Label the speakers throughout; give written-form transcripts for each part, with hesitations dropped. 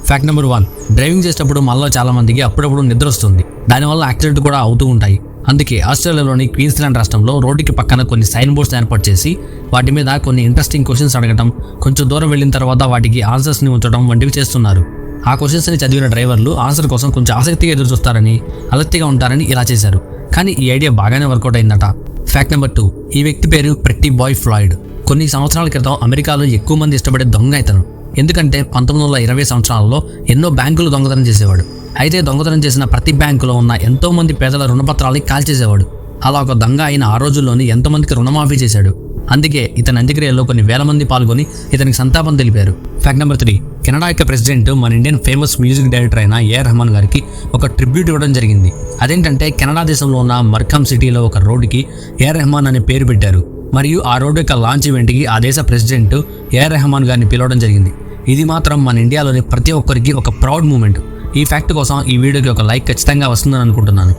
Speaker 1: Fact number 1, driving చేసేటప్పుడు మనలో చాలా మందికి అప్పుడప్పుడు నిద్ర వస్తుంది. దానివల్ల యాక్సిడెంట్ కూడా అవుతూ ఉంటాయి. అందుకే ఆస్ట్రేలియాలోని క్వీన్స్లాండ్ రాష్ట్రంలో రోడ్డుకి పక్కన కొన్ని సైన్ బోర్డ్స్ ఏర్పాటు చేసి వాటి మీద కొన్ని ఇంట్రెస్టింగ్ క్వశ్చన్స్ అడగడం, కొంచెం దూరం వెళ్ళిన తర్వాత వాటికి ఆన్సర్స్ని ఉంచడం వంటివి చేస్తున్నారు. ఆ క్వశ్చన్స్ని చదివిన డ్రైవర్లు ఆన్సర్ కోసం కొంచెం ఆసక్తిగా ఎదురు చూస్తారని, అలర్ట్గా ఉంటారని ఇలా చేశారు. కానీ ఈ ఐడియా బాగానే వర్కౌట్ అయిందట. ఫ్యాక్ట్ నెంబర్ 2, ఈ వ్యక్తి పేరు ప్రెట్టి బాయ్ ఫ్లాయిడ్. కొన్ని సంవత్సరాల క్రితం అమెరికాలో ఎక్కువ మంది ఇష్టపడే దొంగ ఇతను. ఎందుకంటే 1920 సంవత్సరాలలో ఎన్నో బ్యాంకులు దొంగతనం చేసేవాడు. అయితే దొంగతనం చేసిన ప్రతి బ్యాంకులో ఉన్న ఎంతో మంది పేదల రుణపత్రాలని కాల్చేసేవాడు. అలా ఒక దొంగ అయిన ఆ రోజుల్లోని ఎంతోమందికి రుణమాఫీ చేశాడు. అందుకే ఇతని అంత్యక్రియల్లో కొన్ని వేల మంది పాల్గొని ఇతనికి సంతాపం తెలిపారు. ఫ్యాక్ట్ నెంబర్ 3, కెనడా యొక్క ప్రెసిడెంట్ మన ఇండియన్ ఫేమస్ మ్యూజిక్ డైరెక్టర్ అయిన ఏఆర్ రెహమాన్ గారికి ఒక ట్రిబ్యూట్ ఇవ్వడం జరిగింది. అదేంటంటే కెనడా దేశంలో ఉన్న మర్కమ్ సిటీలో ఒక రోడ్డుకి ఏఆర్ రెహమాన్ అనే పేరు పెట్టారు. మరియు ఆ రోడ్డు యొక్క లాంచ్ ఈవెంట్కి ఆ దేశ ప్రెసిడెంట్ ఏఆర్ రెహమాన్ గారిని పిలవడం జరిగింది. ఇది మాత్రం మన ఇండియాలోని ప్రతి ఒక్కరికి ఒక ప్రౌడ్ మూమెంట్. ఈ ఫ్యాక్ట్ కోసం ఈ వీడియోకి ఒక లైక్ ఖచ్చితంగా వస్తుందని అనుకుంటున్నాను.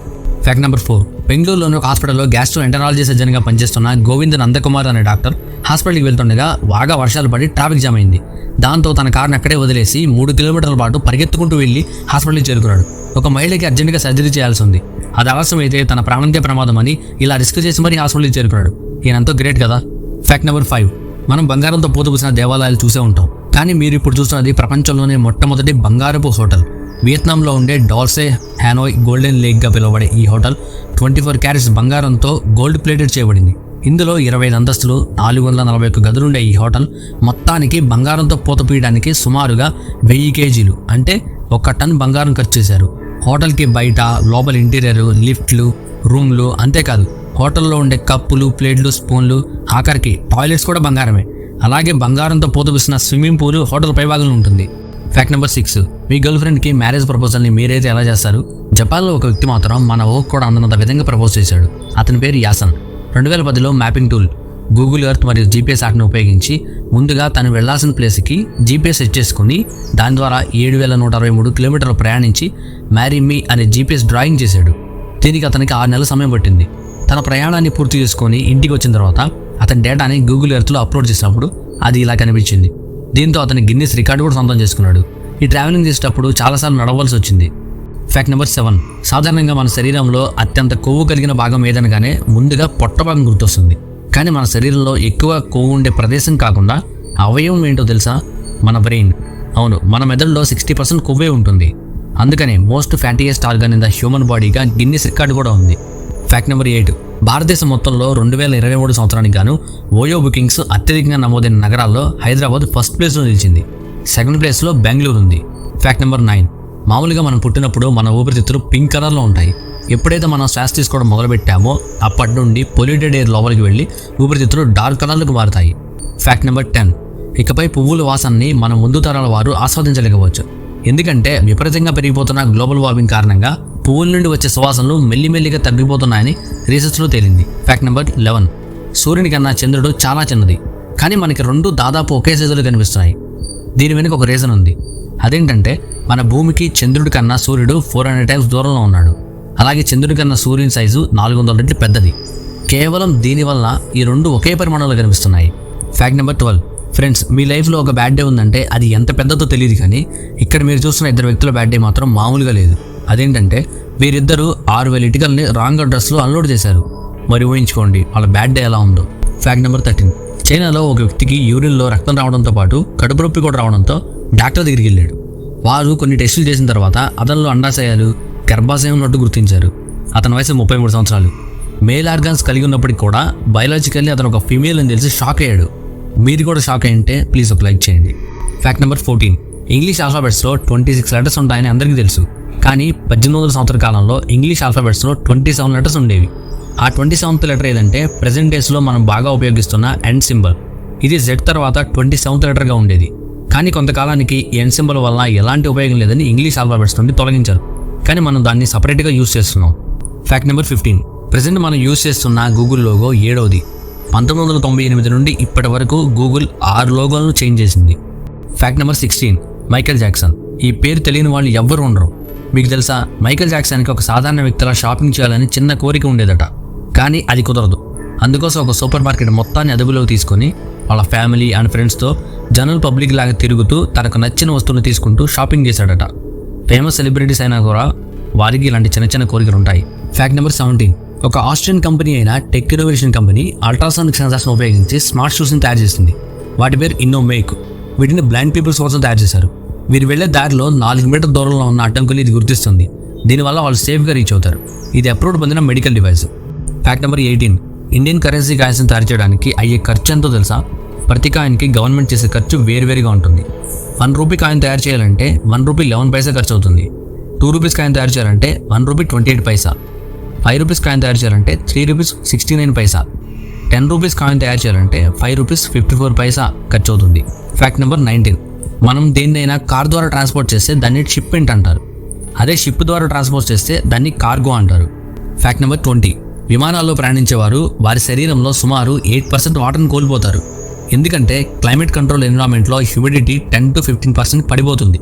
Speaker 1: ఫ్యాక్ట్ నెంబర్ 4, బెంగళూరులోని ఒక హాస్పిటల్లో గ్యాస్ట్రో ఎంటరాలజీ సర్జన్గా పనిచేస్తున్న గోవింద్ నందకుమార్ అనే డాక్టర్ హాస్పిటల్కి వెళ్తుండగా బాగా వర్షాలు పడి ట్రాఫిక్ జామ్ అయింది. దాంతో తన కారుని అక్కడే వదిలేసి 3 కిలోమీటర్ల పాటు పరిగెత్తుకుంటూ వెళ్ళి హాస్పిటల్కి చేరుకున్నాడు. ఒక మహిళకి అర్జెంటుగా సర్జరీ చేయాల్సి ఉంది. అది ఆలస్యం అయితే తన ప్రాణంకే ప్రమాదం అని ఇలా రిస్క్ చేసి మరీ హాస్పిటల్కి చేరుకున్నాడు. ఈయనంతో గ్రేట్ కదా. ఫ్యాక్ట్ నెంబర్ 5, మనం బంగారంతో పూతపూసిన దేవాలయాలు చూసే ఉంటాం. కానీ మీరు ఇప్పుడు చూస్తున్నది ప్రపంచంలోనే మొట్టమొదటి బంగారపు హోటల్. వియత్నాంలో ఉండే డాల్సే హ్యానోయ్ గోల్డెన్ లేక్గా పిలువబడే ఈ హోటల్ 24 క్యారెట్స్ బంగారంతో గోల్డ్ ప్లేటెడ్ చేయబడింది. ఇందులో 25 అంతస్తులు, 441 గదులుండే ఈ హోటల్ మొత్తానికి బంగారంతో పూత పీయడానికి సుమారుగా 1000 కేజీలు అంటే 1 టన్ బంగారం ఖర్చు చేశారు. హోటల్కి బయట, లోపల ఇంటీరియర్, లిఫ్ట్లు, రూమ్లు, అంతేకాదు హోటల్లో ఉండే కప్పులు, ప్లేట్లు, స్పూన్లు, ఆఖరికి టాయిలెట్స్ కూడా బంగారమే. అలాగే బంగారంతో పూతపూసిన స్విమ్మింగ్ పూల్ హోటల్ పైభాగంలో ఉంటుంది. ఫ్యాక్ట్ నెంబర్ 6, మీ గర్ల్ ఫ్రెండ్కి మ్యారేజ్ ప్రపోజల్ని మీరైతే ఎలా చేస్తారు? జపాన్లో ఒక వ్యక్తి మాత్రం మన ఓక్ కూడా అందనంత విధంగా ప్రపోజ్ చేశాడు. అతని పేరు యాసన్. 2010లో మ్యాపింగ్ టూల్, గూగుల్ ఎర్త్ మరియు జీపీఎస్ యాప్ని ఉపయోగించి ముందుగా తను వెళ్లాల్సిన ప్లేస్కి జీపీఎస్ సెట్ చేసుకుని దాని ద్వారా 7163 కిలోమీటర్లు ప్రయాణించి మ్యారీ మీ అనే జీపీఎస్ డ్రాయింగ్ చేశాడు. దీనికి అతనికి 6 నెలల సమయం పట్టింది. తన ప్రయాణాన్ని పూర్తి చేసుకొని ఇంటికి వచ్చిన తర్వాత అతని డేటాని గూగుల్ ఎర్త్లో అప్లోడ్ చేసినప్పుడు అది ఇలా కనిపించింది. దీంతో అతని గిన్నిస్ రికార్డు కూడా సొంతం చేసుకున్నాడు. ఈ ట్రావెలింగ్ చేసేటప్పుడు చాలాసార్లు నడవలసి వచ్చింది. ఫ్యాక్ట్ నెంబర్ 7, సాధారణంగా మన శరీరంలో అత్యంత కొవ్వు కలిగిన భాగం ఏదనగానే ముందుగా పొట్ట భాగం గుర్తొస్తుంది. కానీ మన శరీరంలో ఎక్కువ కొవ్వు ఉండే ప్రదేశం కాకుండా అవయవం ఏంటో తెలుసా? మన బ్రెయిన్. అవును, మన మెదడులో 60% కొవ్వే ఉంటుంది. అందుకనే most fattiest organ in the human బాడీగా గిన్నిస్ రికార్డు కూడా ఉంది. ఫ్యాక్ట్ నెంబర్ 8, భారతదేశం మొత్తంలో 2023 సంవత్సరానికి గాను ఓయో బుకింగ్స్ అత్యధికంగా నమోదైన నగరాల్లో హైదరాబాద్ ఫస్ట్ ప్లేస్లో నిలిచింది. సెకండ్ ప్లేస్లో బెంగళూరు ఉంది. ఫ్యాక్ట్ నెంబర్ 9, మామూలుగా మనం పుట్టినప్పుడు మన ఊపిరితిత్తులు పింక్ కలర్లో ఉంటాయి. ఎప్పుడైతే మనం శ్వాస తీసుకోవడం మొదలుపెట్టామో అప్పటి నుండి పొల్యూటెడ్ ఎయిర్ లోపలికి వెళ్ళి ఊపిరితిత్తులు డార్క్ కలర్లకు మారుతాయి. ఫ్యాక్ట్ నెంబర్ 10, ఇకపై పువ్వుల వాసనని మన ముందు తరాల వారు ఆస్వాదించలేకపోవచ్చు. ఎందుకంటే విపరీతంగా పెరిగిపోతున్న గ్లోబల్ వార్మింగ్ కారణంగా పువ్వుల నుండి వచ్చే సువాసనలు మెల్లిమెల్లిగా తగ్గిపోతున్నాయని రీసెర్చ్లో తేలింది. ఫ్యాక్ట్ నెంబర్ 11, సూర్యుని కన్నా చంద్రుడు చాలా చిన్నది. కానీ మనకి 2 దాదాపు ఒకే సైజులో కనిపిస్తున్నాయి. దీని వెనుక ఒక రీజన్ ఉంది. అదేంటంటే మన భూమికి చంద్రుడి కన్నా సూర్యుడు 400 టైమ్స్ దూరంలో ఉన్నాడు. అలాగే చంద్రుడి కన్నా సూర్యుని సైజు 400 రెట్లు పెద్దది. కేవలం దీనివల్ల ఈ 2 ఒకే పరిమాణంలో కనిపిస్తున్నాయి. ఫ్యాక్ట్ నెంబర్ 12, ఫ్రెండ్స్, మీ లైఫ్లో ఒక బ్యాడ్ డే ఉందంటే అది ఎంత పెద్దదో తెలియదు. కానీ ఇక్కడ మీరు చూస్తున్న 2 వ్యక్తుల బ్యాడ్ డే మాత్రం మామూలుగా లేదు. అదేంటంటే వీరిద్దరూ 6000 ఇటుకల్ని రాంగ్ అడ్రస్లో అన్లోడ్ చేశారు. మరి ఊహించుకోండి వాళ్ళ బ్యాడ్ డే ఎలా ఉందో. ఫ్యాక్ట్ నెంబర్ 13, చైనాలో ఒక వ్యక్తికి యూరిన్లో రక్తం రావడంతో పాటు కడుపు నొప్పి కూడా రావడంతో డాక్టర్ దగ్గరికి వెళ్ళాడు. వారు కొన్ని టెస్టులు చేసిన తర్వాత అతనిలో అండాశయాలు, గర్భాశయం ఉన్నట్టు గుర్తించారు. అతని వయసు 33 సంవత్సరాలు. మేల్ ఆర్గాన్స్ కలిగి ఉన్నప్పటికీ కూడా బయాలజికల్లీ అతను ఒక ఫీమేల్ అని తెలిసి షాక్ అయ్యాడు. మీరు కూడా షాక్ అయ్యింటే ప్లీజ్ ఒక లైక్ చేయండి. ఫ్యాక్ట్ నెంబర్ 14, ఇంగ్లీష్ ఆల్ఫాబెట్స్లో 26 లెటర్స్ ఉంటాయని అందరికీ తెలుసు. కానీ 1800 సంవత్సరాల కాలంలో ఇంగ్లీష్ ఆల్ఫాబెట్స్లో 27 లెటర్స్ ఉండేవి. ఆ 27th లెటర్ ఏదంటే ప్రెజెంట్ డేస్లో మనం బాగా ఉపయోగిస్తున్న ఎండ్ సింబల్. ఇది జెడ్ తర్వాత 27th లెటర్గా ఉండేది. కానీ కొంతకాలానికి ఎండ్ సింబల్ వల్ల ఎలాంటి ఉపయోగం లేదని ఇంగ్లీష్ ఆల్ఫాబెట్స్ నుండి తొలగించారు. కానీ మనం దాన్ని సపరేట్గా యూజ్ చేస్తున్నాం. ఫ్యాక్ట్ నెంబర్ 15, ప్రెజెంట్ మనం యూజ్ చేస్తున్న గూగుల్ లోగో 7వది. 1998 నుండి ఇప్పటి వరకు గూగుల్ 6 లోగోలను చేంజ్ చేసింది. Fact number 16, Michael Jackson. ఈ పేరు తెలియని వాళ్ళు ఎవ్వరు ఉండరు. మీకు తెలుసా, మైకేల్ జాక్సన్కి ఒక సాధారణ వ్యక్తిలా షాపింగ్ చేయాలని చిన్న కోరిక ఉండేదట. కానీ అది కుదరదు. అందుకోసం ఒక సూపర్ మార్కెట్ మొత్తాన్ని అదుపులోకి తీసుకొని వాళ్ళ ఫ్యామిలీ అండ్ ఫ్రెండ్స్తో జనరల్ పబ్లిక్ లాగా తిరుగుతూ తనకు నచ్చిన వస్తువులు తీసుకుంటూ షాపింగ్ చేశాడట. ఫేమస్ సెలబ్రిటీస్ అయినా కూడా వారికి ఇలాంటి చిన్న చిన్న కోరికలు ఉంటాయి. Fact number 17. ఒక ఆస్ట్రియన్ కంపెనీ అయిన టెక్ ఇన్నోవేషన్ కంపెనీ అల్ట్రాసానిక్ సెన్సార్స్ను ఉపయోగించి స్మార్ట్ షూస్ని తయారు చేసింది. వాటి పేరు ఇన్నోమేక్. వీటిని బ్లైండ్ పీపుల్స్ కోసం తయారు చేశారు. వీరు వెళ్లే దారిలో 4 మీటర్ దూరంలో ఉన్న అడ్డంకులు ఇది గుర్తిస్తుంది. దీనివల్ల వాళ్ళు సేఫ్గా రీచ్ అవుతారు. ఇది అప్రూవ్డ్ పొందిన medical device. Fact number 18. Indian currency కాయిన్స్ని తయారు చేయడానికి అయ్యే ఖర్చు ఎంతో తెలుసా? ప్రతి కాయిన్కి గవర్నమెంట్ చేసే ఖర్చు వేరువేరుగా ఉంటుంది. 1 రూపీ కాయిన్ తయారు చేయాలంటే 1 రూపీ 11 పైసా ఖర్చు అవుతుంది. 2 రూపీస్ కాయిన్ తయారు చేయాలంటే 1 రూపీ 28 పైసా. 5 రూపీస్ కాయిన్ తయారు చేయాలంటే 3 రూపీస్ 69 పైసా. 10 రూపీస్ కాయిన్ తయారు చేయాలంటే 5 రూపీస్ 54 పైసా ఖర్చు అవుతుంది. Fact number 19. మనం దేన్నైనా కార్ ద్వారా ట్రాన్స్పోర్ట్ చేస్తే దాన్ని షిప్మెంట్ అంటారు. అదే షిప్ ద్వారా ట్రాన్స్పోర్ట్ చేస్తే దాన్ని కార్గో అంటారు. Fact number 20. విమానాల్లో ప్రయాణించేవారు వారి శరీరంలో సుమారు 8% వాటర్ని కోల్పోతారు. ఎందుకంటే క్లైమేట్ కంట్రోల్ ఎన్విరాన్మెంట్లో హ్యూమిడిటీ 10 to 15% పడిపోతుంది.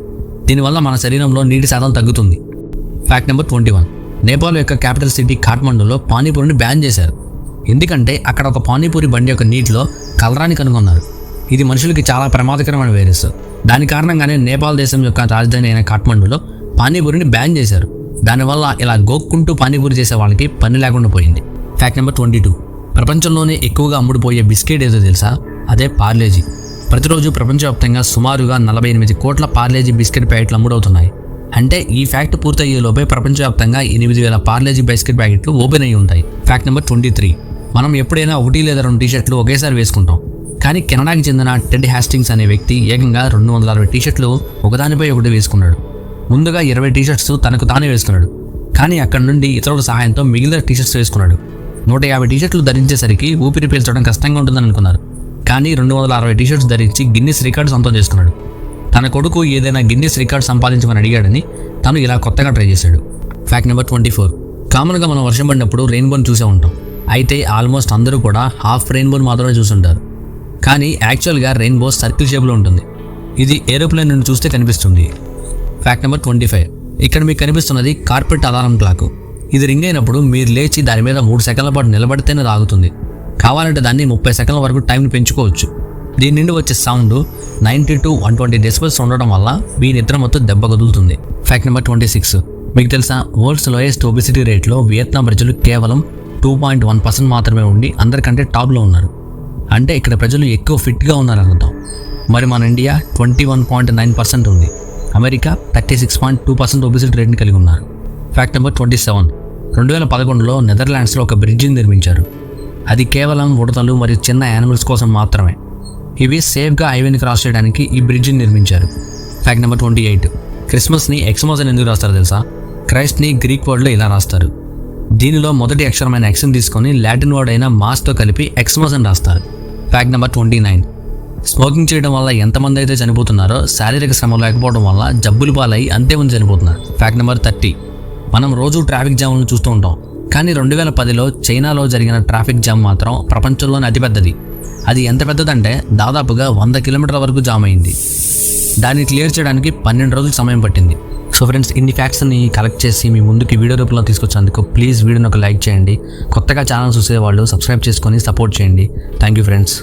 Speaker 1: దీనివల్ల మన శరీరంలో నీటి శాతం తగ్గుతుంది. Fact number 21. నేపాల్ యొక్క క్యాపిటల్ సిటీ కాఠ్మండూలో పానీపూరిని బ్యాన్ చేశారు. ఎందుకంటే అక్కడ ఒక పానీపూరి బండి యొక్క నీటిలో కలరాన్ని కనుగొన్నారు. ఇది మనుషులకి చాలా ప్రమాదకరమైన వైరస్. దాని కారణంగానే నేపాల్ దేశం యొక్క రాజధాని అయిన కాఠ్మండూలో పానీపూరిని బ్యాన్ చేశారు. దానివల్ల ఇలా గోక్కుంటూ పానీపూరి చేసే వాళ్ళకి పని లేకుండా పోయింది. Fact number 22. ప్రపంచంలోనే ఎక్కువగా అమ్ముడుపోయే బిస్కెట్ ఏదో తెలుసా? అదే పార్లేజీ. ప్రతిరోజు ప్రపంచవ్యాప్తంగా సుమారుగా 48 కోట్ల పార్లేజీ బిస్కెట్ ప్యాకెట్లు అమ్ముడవుతున్నాయి. అంటే ఈ ఫ్యాక్ట్ పూర్తయ్యేలోపే ప్రపంచవ్యాప్తంగా 8,000 పార్లేజీ బిస్కెట్ ప్యాకెట్లు ఓపెన్ అయ్యి ఉంటాయి. Fact number 23. మనం ఎప్పుడైనా 1 లేదా 2 టీషర్ట్లు ఒకేసారి వేసుకుంటాం. కానీ కెనడాకి చెందిన టెడ్ హ్యాస్టింగ్స్ అనే వ్యక్తి ఏకంగా 260 టీషర్ట్లు ఒకదానిపై ఒకటి వేసుకున్నాడు. ముందుగా 20 టీషర్ట్స్ తనకు తానే వేసుకున్నాడు. కానీ అక్కడి నుండి ఇతరుల సహాయంతో మిగిలిన టీషర్ట్స్ వేసుకున్నాడు. 150 టీషర్ట్లు ధరించేసరికి ఊపిరి పీల్చడం కష్టంగా ఉంటుందని అనుకున్నారు. కానీ 260 టీషర్ట్స్ ధరించి గిన్నిస్ రికార్డు సొంతం చేసుకున్నాడు. తన కొడుకు ఏదైనా గిన్నిస్ రికార్డు సంపాదించమని అడిగాడని తను ఇలా కొత్తగా ట్రై చేశాడు. Fact number 24. కామన్గా మనం వర్షం పడినప్పుడు రెయిన్బోని చూసే ఉంటాం. అయితే ఆల్మోస్ట్ అందరూ కూడా హాఫ్ రెయిన్బోని మాత్రమే చూసుంటారు. కానీ యాక్చువల్గా రెయిన్బో సర్కిల్ షేప్లో ఉంటుంది. ఇది ఏరోప్లేన్ నుండి చూస్తే కనిపిస్తుంది. Fact number 25. ఇక్కడ మీకు కనిపిస్తున్నది కార్పెట్ అలారం క్లాక్. ఇది రింగ్ అయినప్పుడు మీరు లేచి దాని మీద 3 సెకండ్ల పాటు నిలబడితేనే ఆగుతుంది. కావాలంటే దాన్ని 30 సెకండ్ల వరకు టైంని పెంచుకోవచ్చు. దీని నుండి వచ్చే సౌండ్ 90 to 120 డెసిబెల్స్ ఉండడం వల్ల మీ నిద్ర మొత్తం దెబ్బ కదులుతుంది. Fact number 26. మీకు తెలుసా వరల్డ్స్ లోయెస్ట్ ఒబెసిటీ రేట్లో వియత్నాం ప్రజలు కేవలం 2.1% మాత్రమే ఉండి అందరికంటే టాప్లో ఉన్నారు. అంటే ఇక్కడ ప్రజలు ఎక్కువ ఫిట్గా ఉన్నారనుకుంటాం. మరి మన ఇండియా 21.9% ఉంది. అమెరికా 36.2% ఒబెసిటీ రేట్ని కలిగి ఉన్నారు. Fact number 27. 2011లో నెదర్లాండ్స్లో ఒక బ్రిడ్జిని నిర్మించారు. అది కేవలం ఉడతలు మరియు చిన్న యానిమల్స్ కోసం మాత్రమే. ఇవి సేఫ్గా హైవేని క్రాస్ చేయడానికి ఈ బ్రిడ్జిని నిర్మించారు. Fact number 28. క్రిస్మస్ని ఎక్స్మస్ అని ఎందుకు రాస్తారో తెలుసా? క్రైస్ట్ని గ్రీక్ వర్డ్లో ఇలా రాస్తారు. దీనిలో మొదటి అక్షరమైన ఎక్స్ని తీసుకొని లాటిన్ వర్డ్ అయిన మాస్తో కలిపి ఎక్స్మస్ అని రాస్తారు. Fact number 29. స్మోకింగ్ చేయడం వల్ల ఎంతమంది అయితే చనిపోతున్నారో శారీరక శ్రమ లేకపోవడం వల్ల జబ్బులు పాలై అంతేమంది చనిపోతున్నారు. Fact number 30. మనం రోజు ట్రాఫిక్ జామ్లను చూస్తూ ఉంటాం. కానీ 2010లో చైనాలో జరిగిన ట్రాఫిక్ జామ్ మాత్రం ప్రపంచంలోనే అతిపెద్దది. అది ఎంత పెద్దదంటే దాదాపుగా 100 కిలోమీటర్ల వరకు జామ్ అయింది. దాన్ని క్లియర్ చేయడానికి 12 రోజులు సమయం పట్టింది. సో ఫ్రెండ్స్, ఇన్ని ఫ్యాక్ట్స్ని కలెక్ట్ చేసి మీ ముందుకి వీడియో రూపంలో తీసుకొచ్చినందుకు ప్లీజ్ వీడియోని ఒక లైక్ చేయండి. కొత్తగా ఛానల్ చూసే వాళ్ళు సబ్స్క్రైబ్ చేసుకొని సపోర్ట్ చేయండి. Thank you friends.